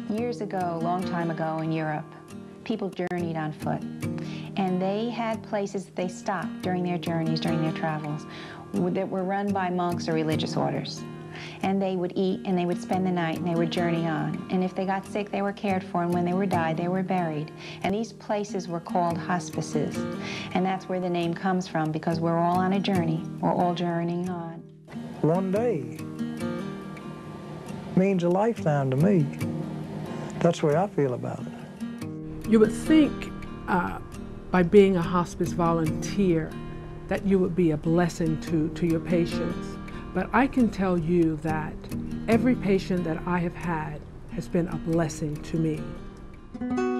Years ago, a long time ago in Europe, people journeyed on foot. And they had places that they stopped during their journeys, during their travels, that were run by monks or religious orders. And they would eat and they would spend the night and they would journey on. And if they got sick, they were cared for, and when they were died, they were buried. And these places were called hospices. And that's where the name comes from, because we're all on a journey. We're all journeying on. One day means a lifetime to me. That's the way I feel about it. You would think by being a hospice volunteer that you would be a blessing to your patients. But I can tell you that every patient that I have had has been a blessing to me.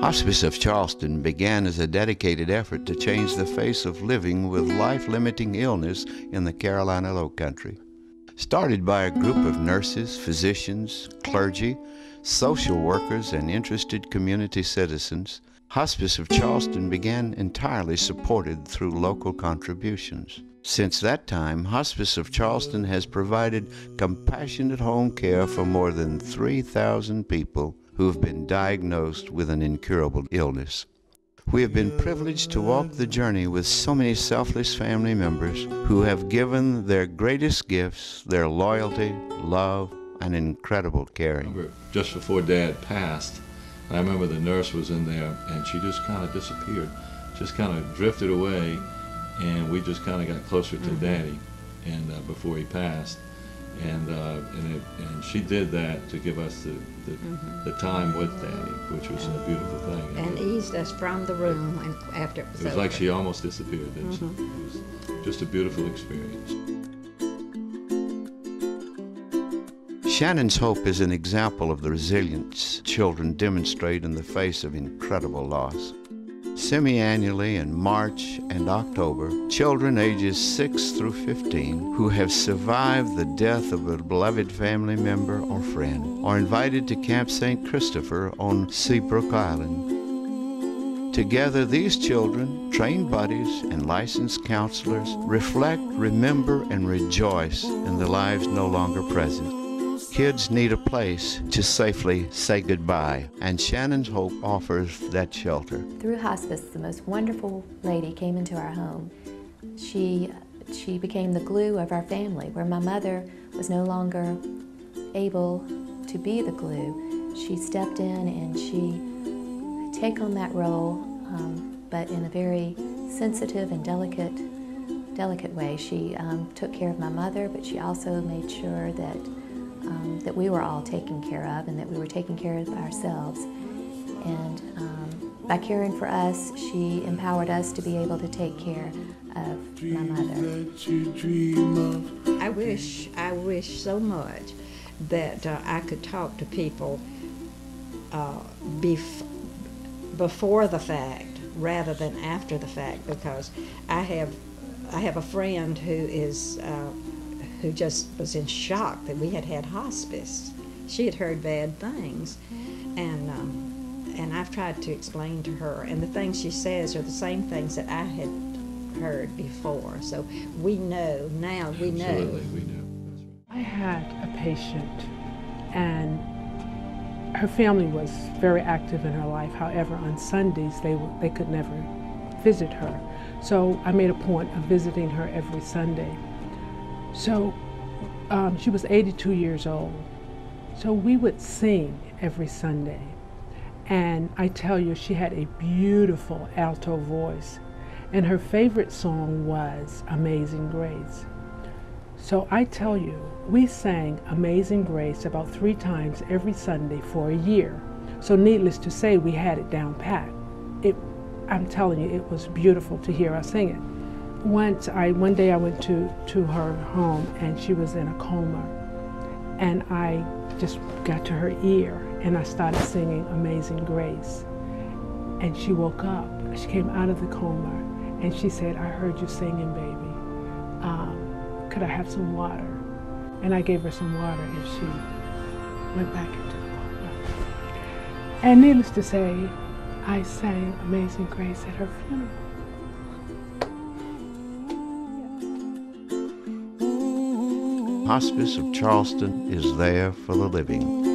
Hospice of Charleston began as a dedicated effort to change the face of living with life-limiting illness in the Carolina Lowcountry. Started by a group of nurses, physicians, clergy, social workers, and interested community citizens, Hospice of Charleston began entirely supported through local contributions. Since that time, Hospice of Charleston has provided compassionate home care for more than 3,000 people who have been diagnosed with an incurable illness. We have been privileged to walk the journey with so many selfless family members who have given their greatest gifts, their loyalty, love, and incredible caring. Just before Dad passed, I remember the nurse was in there and she just kind of disappeared, just kind of drifted away, and we just kind of got closer to Daddy, and before he passed, and she did that to give us the time with Daddy, which was a beautiful thing. And eased us from the room and after it was over. Like she almost disappeared. It was just a beautiful experience. Shannon's hope is an example of the resilience children demonstrate in the face of incredible loss. Semi-annually in March and October, children ages 6 through 15 who have survived the death of a beloved family member or friend are invited to Camp St. Christopher on Seabrook Island. Together, these children, trained buddies, and licensed counselors reflect, remember, and rejoice in the lives no longer present. Kids need a place to safely say goodbye, and Shannon's Hope offers that shelter. Through hospice, the most wonderful lady came into our home. She became the glue of our family. Where my mother was no longer able to be the glue, she stepped in and she could take on that role, but in a very sensitive and delicate way. She took care of my mother, but she also made sure that we were all taken care of and that we were taking care of ourselves. And by caring for us, she empowered us to be able to take care of my mother. I wish so much that I could talk to people before the fact rather than after the fact, because I have a friend who just was in shock that we had hospice. She had heard bad things, and I've tried to explain to her, and the things she says are the same things that I had heard before. So we know now. We know. Absolutely, we know. I had a patient, and her family was very active in her life. However, on Sundays they could never visit her. So I made a point of visiting her every Sunday. So she was 82 years old. So we would sing every Sunday. And I tell you, she had a beautiful alto voice. And her favorite song was Amazing Grace. So I tell you, we sang Amazing Grace about 3 times every Sunday for a year. So needless to say, we had it down pat. I'm telling you, it was beautiful to hear us sing it. One day I went to her home and she was in a coma, and I just got to her ear and I started singing Amazing Grace, and she woke up. She came out of the coma and she said, "I heard you singing, baby. Could I have some water?" And I gave her some water and she went back into the coma. And needless to say, I sang Amazing Grace at her funeral. Hospice of Charleston is there for the living.